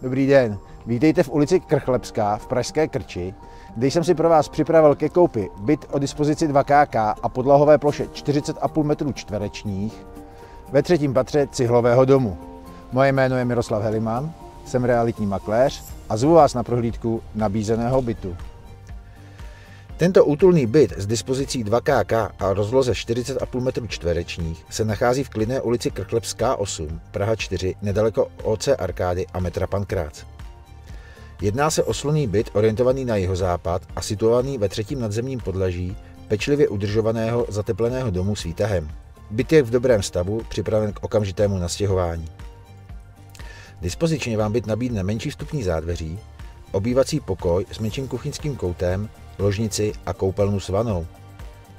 Dobrý den, vítejte v ulici Krchlebská v pražské Krči, kde jsem si pro vás připravil ke koupi byt o dispozici 2KK a podlahové ploše 40,5 m2 ve 3. patře cihlového domu. Moje jméno je Miroslav Heliman, jsem realitní makléř a zvu vás na prohlídku nabízeného bytu. Tento útulný byt s dispozicí 2KK a rozloze 40,5 m2 se nachází v klidné ulici Krchlebská 8, Praha 4, nedaleko OC Arkády a metra Pankrác. Jedná se o slunný byt orientovaný na jihozápad a situovaný ve 3. nadzemním podlaží pečlivě udržovaného zatepleného domu s výtahem. Byt je v dobrém stavu, připraven k okamžitému nastěhování. Dispozičně vám byt nabídne menší vstupní zádveří, obývací pokoj s menším kuchyňským koutem, ložnici a koupelnu s vanou.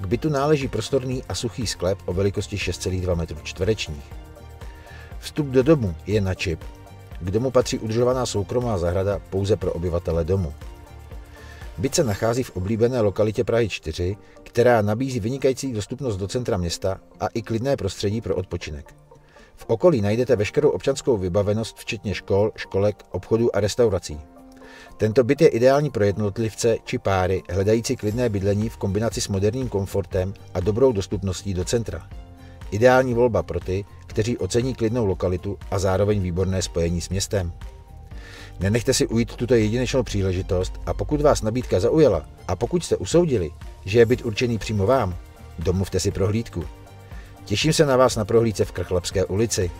K bytu náleží prostorný a suchý sklep o velikosti 6,2 m2. Vstup do domu je na čip. K domu patří udržovaná soukromá zahrada pouze pro obyvatele domu. Byt se nachází v oblíbené lokalitě Prahy 4, která nabízí vynikající dostupnost do centra města a i klidné prostředí pro odpočinek. V okolí najdete veškerou občanskou vybavenost včetně škol, školek, obchodů a restaurací. Tento byt je ideální pro jednotlivce či páry hledající klidné bydlení v kombinaci s moderním komfortem a dobrou dostupností do centra. Ideální volba pro ty, kteří ocení klidnou lokalitu a zároveň výborné spojení s městem. Nenechte si ujít tuto jedinečnou příležitost a pokud vás nabídka zaujala a pokud jste usoudili, že je byt určený přímo vám, domluvte si prohlídku. Těším se na vás na prohlídce v Krchlebské ulici.